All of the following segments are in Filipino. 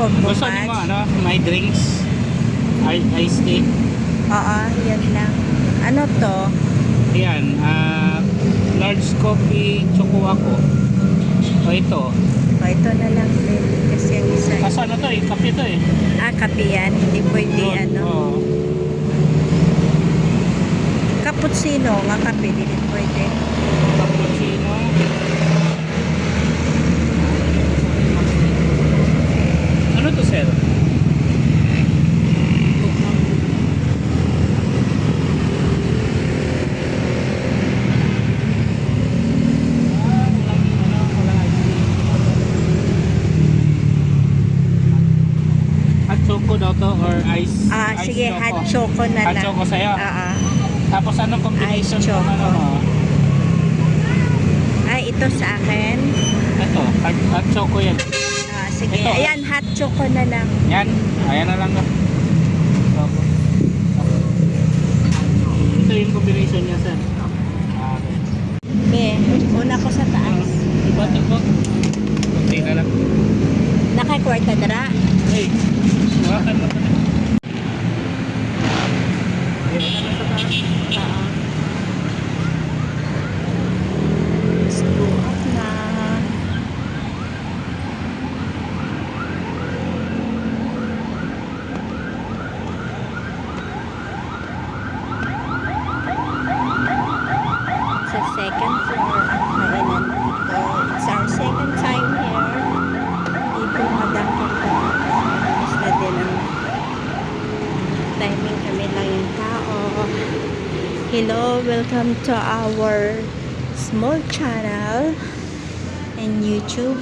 combo Gusto niyo match. ano, may drinks, iced tea. Oo, yan lang. Ano to? Yan, large coffee choco ako. O ito. O, ito na lang din. Kasi yung isa. Kaso ano to eh, kape to eh. Kape yan. Hindi pwede ano. Oo. Cappuccino nga kape. Hindi pwede. Cappuccino. Ano to sir? Hot choco daw to or ice? Ice Sige, choco? hot choco na Hot lang. choco sa'yo? Tapos anong combination Ice ng choco. ano mo? Ito sa akin. Ito, hot choco yan. Sige, Ito. ayan, hot choco na lang. Yan, ayan na lang to. Choco. Ito yung combination niya sir. Okay. Okay, una ko sa taas. Iba ito. Kunti na lang. Nakakwarta dara. Hey, hawakan mo ito. Let's go up na. Sa second floor at kainan dito. It's our second time here. Dito madaming mas na din ang timing kami lang yung tao. Hello, welcome to our small channel and YouTube.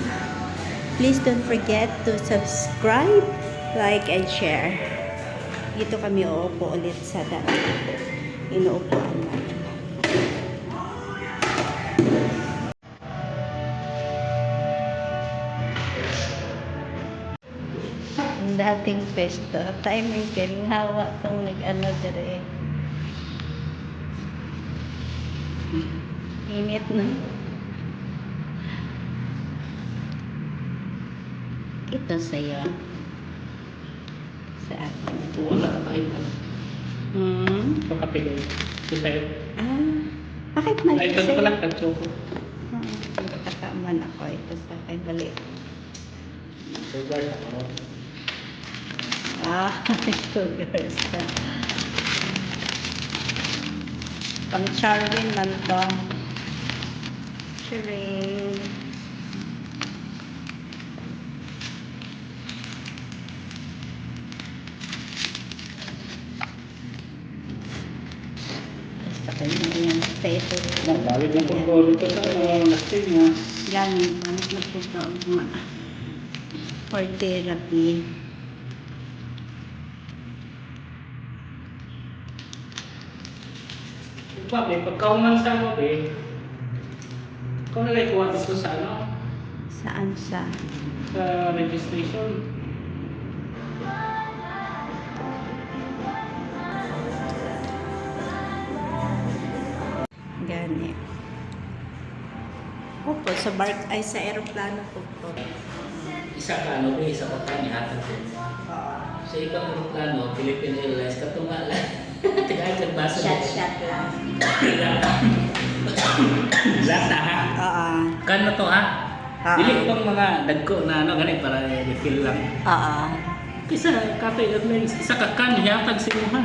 Please don't forget to subscribe, like, and share. Dito kami uupo ulit sa inuupuan namin. Ang dating pesto, timing kaling hawa kung nag-ano dire. Init na. Ito sa'yo. Sa akin. Wala kahit ano. Ito kape ko. Ito sa'yo. Bakit mali Ay, ito sa'yo? pala, hot choco. Nagkakaman ako. Ito sa akin. Bali. Sugar ako. Sugars na. Pang Charwin man to. Charing. Basta kayo na yan. Ito. Balik na po ko dito sa lasting niya. Yan. Balik na po ka. For therapy. Diba, may pagkauman sa mo, eh. Ikaw na lang kuha dito sa ano? Saan sa? Sa registration. Gani. Opo, sa bark ay sa aeroplano po po. Isa ka ano, isa ka ka nihatag ko. Sa ibang aeroplano, Philippine Airlines, katunga lang. Tigagad basa Shot lang. Lata ha? Oo. Kano to ha? Oo. Dili itong mga dagko na ano, ganit para refill lang. Oo. Kisa, Cathay Airlines, isa ka kan, yatag sa imo ha?